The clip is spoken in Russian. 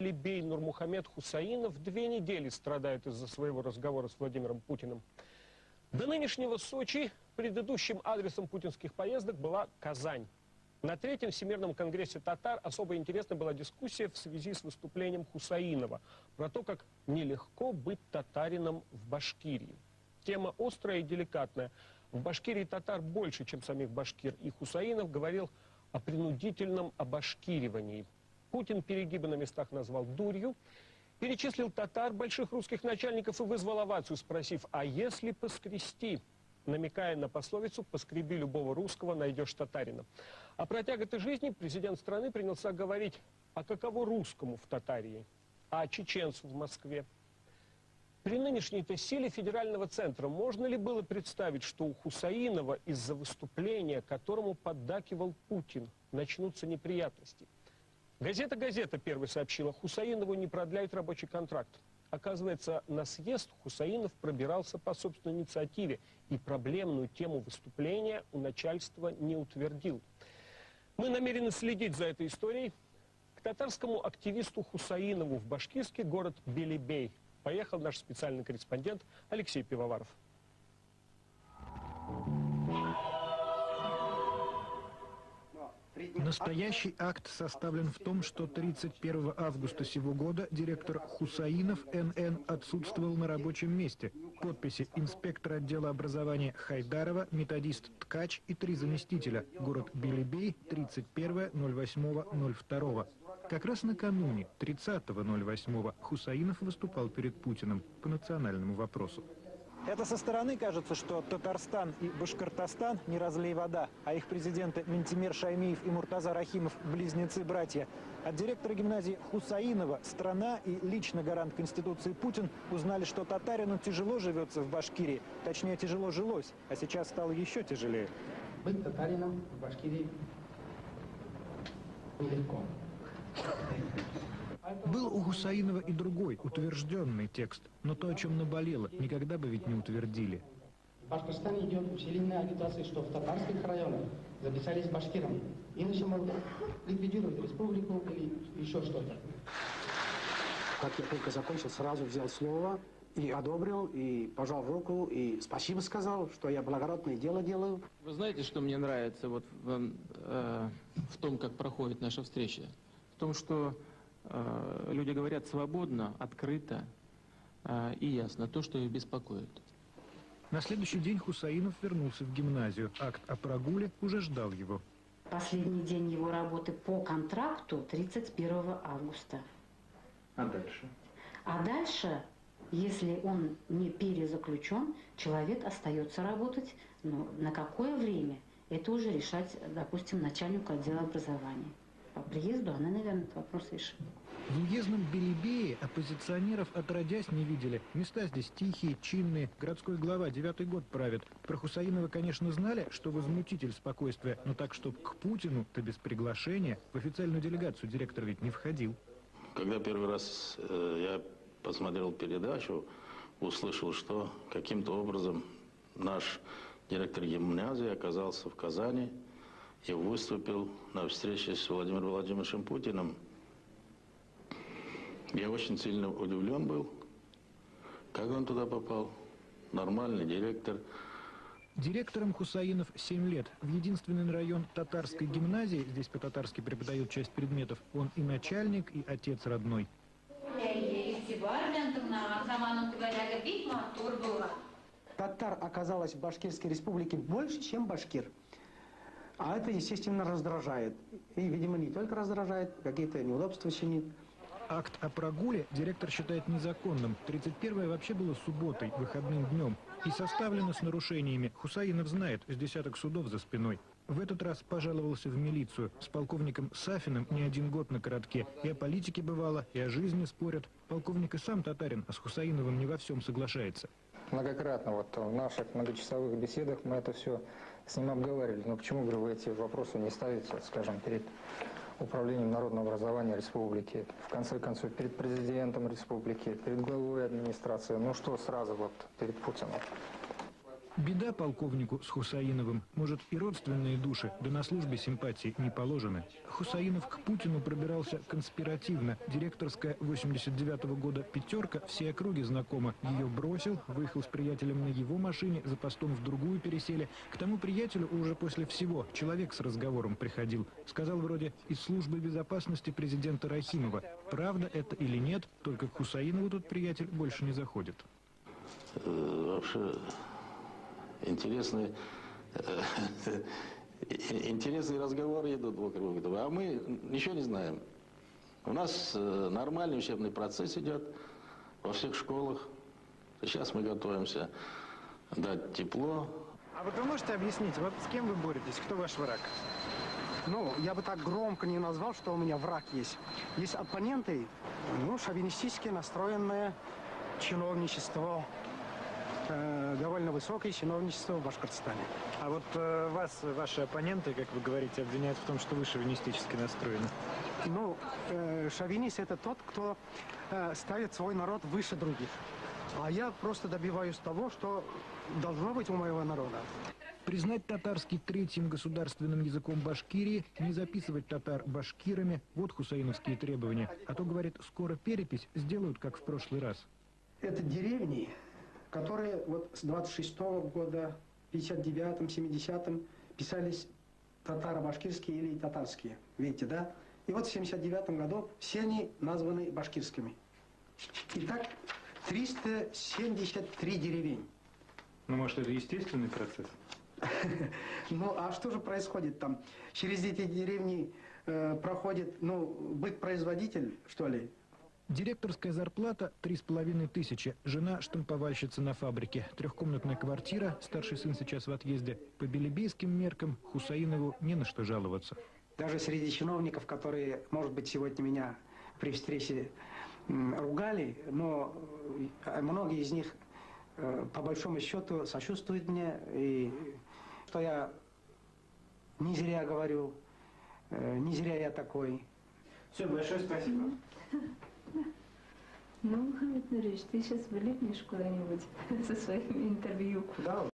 Белебей Нурмухамед Хусаинов 2 недели страдает из-за своего разговора с Владимиром Путиным. До нынешнего Сочи предыдущим адресом путинских поездок была Казань. На Третьем Всемирном конгрессе татар особо интересна была дискуссия в связи с выступлением Хусаинова про то, как нелегко быть татарином в Башкирии. Тема острая и деликатная. В Башкирии татар больше, чем самих башкир, и Хусаинов говорил о принудительном обашкиривании. Путин перегибы на местах назвал дурью, перечислил татар, больших русских начальников, и вызвал овацию, спросив: а если поскрести? Намекая на пословицу «поскреби любого русского, найдешь татарина». А про тяготы жизни президент страны принялся говорить: а каково русскому в Татарии, а чеченцу в Москве. При нынешней-то силе федерального центра можно ли было представить, что у Хусаинова из-за выступления, которому поддакивал Путин, начнутся неприятности? Газета первой сообщила: Хусаинову не продляют рабочий контракт. Оказывается, на съезд Хусаинов пробирался по собственной инициативе и проблемную тему выступления у начальства не утвердил. Мы намерены следить за этой историей. К татарскому активисту Хусаинову в башкирский город Белебей поехал наш специальный корреспондент Алексей Пивоваров. Настоящий акт составлен в том, что 31 августа сего года директор Хусаинов Н.Н. отсутствовал на рабочем месте. Подписи: инспектор отдела образования Хайдарова, методист Ткач и 3 заместителя. Город Белебей, 31.08.02. Как раз накануне, 30.08, Хусаинов выступал перед Путиным по национальному вопросу. Это со стороны кажется, что Татарстан и Башкортостан не разлей вода, а их президенты Ментимер Шаймиев и Муртаза Рахимов – близнецы-братья. От директора гимназии Хусаинова страна и лично гарант Конституции Путин узнали, что татарину тяжело живется в Башкирии. Точнее, тяжело жилось, а сейчас стало еще тяжелее. Быть татарином в Башкирии нелегко. Был у Хусаинова и другой, утвержденный текст. Но то, о чем наболело, никогда бы ведь не утвердили. В Башкортостане идет усиленная агитация, что в татарских районах записались башкирами. Иначе могут ликвидировать республику или еще что-то. Как я только закончил, сразу взял слово и одобрил, и пожал руку, и спасибо сказал, что я благородное дело делаю. Вы знаете, что мне нравится вот в том, как проходит наша встреча? В том, что люди говорят свободно, открыто и ясно то, что их беспокоит. На следующий день Хусаинов вернулся в гимназию. Акт о прогуле уже ждал его. Последний день его работы по контракту 31 августа. А дальше? А дальше, если он не перезаключен, человек остается работать, но на какое время, это уже решать, допустим, начальнику отдела образования. По приезду она, наверное, этот вопрос решит. В уездном Белебее оппозиционеров отродясь не видели. Места здесь тихие, чинные. Городской глава 9-й год правит. Про Хусаинова, конечно, знали, что возмутитель спокойствия, но так, чтоб к Путину-то без приглашения в официальную делегацию директор ведь не входил. Когда первый раз я посмотрел передачу, услышал, что каким-то образом наш директор гимназии оказался в Казани и выступил на встрече с Владимиром Владимировичем Путиным. Я очень сильно удивлен был, как он туда попал. Нормальный директор. Директором Хусаинов 7 лет. В единственный район татарской гимназии, здесь по-татарски преподают часть предметов, он и начальник, и отец родной. Татар оказалось в Башкирской республике больше, чем башкир. А это, естественно, раздражает. И, видимо, не только раздражает, какие-то неудобства чинит. Акт о прогуле директор считает незаконным. 31-е вообще было субботой, выходным днем. И составлено с нарушениями. Хусаинов знает, с десяток судов за спиной. В этот раз пожаловался в милицию. С полковником Сафиным не 1 год на коротке. И о политике бывало, и о жизни спорят. Полковник и сам татарин, а с Хусаиновым не во всем соглашается. Многократно вот в наших многочасовых беседах мы это все с ним обговаривали. Но почему, говорю, вы эти вопросы не ставите, скажем, перед управлением народного образования республики, в конце концов, перед президентом республики, перед главой администрации, ну что сразу вот перед Путиным? Беда полковнику с Хусаиновым. Может, и родственные души, да на службе симпатии не положены. Хусаинов к Путину пробирался конспиративно. Директорская 89-го года «пятерка» все округи знакома. Ее бросил, выехал с приятелем на его машине, за постом в другую пересели. К тому приятелю уже после всего человек с разговором приходил. Сказал вроде из службы безопасности президента Рахимова. Правда это или нет, только к Хусаинову тот приятель больше не заходит. Вообще... Интересные разговоры идут вокруг этого, а мы ничего не знаем. У нас нормальный учебный процесс идет во всех школах. Сейчас мы готовимся дать тепло. А вот вы можете объяснить, вот с кем вы боретесь, кто ваш враг? Ну, я бы так громко не назвал, что у меня враг есть. Есть оппоненты, шовинистически настроенное чиновничество, довольно высокое чиновничество в Башкортостане. А вот вас, ваши оппоненты, как вы говорите, обвиняют в том, что вы шовинистически настроены. Ну, шовинист – это тот, кто ставит свой народ выше других. А я просто добиваюсь того, что должно быть у моего народа. Признать татарский третьим государственным языком Башкирии, не записывать татар башкирами – вот хусаиновские требования. А то, говорит, скоро перепись сделают, как в прошлый раз. Это деревни, которые вот с 26-го года, 59-м, 70-м писались татаро-башкирские или татарские. Видите, да? И вот в 79-м году все они названы башкирскими. Итак, 373 деревень. Ну, может, это естественный процесс? Ну, а что же происходит там? Через эти деревни проходит, быть-производитель, что ли? Директорская зарплата 3500. Жена штамповальщица на фабрике. Трехкомнатная квартира, старший сын сейчас в отъезде. По белебейским меркам Хусаинову не на что жаловаться. Даже среди чиновников, которые, может быть, сегодня меня при встрече ругали, но многие из них, по большому счету, сочувствуют мне, и что я не зря говорю, не зря я такой. Все, большое спасибо. Ну, Мухаммед Нуриевич, ты сейчас влипнешь куда-нибудь со своими интервью. Куда?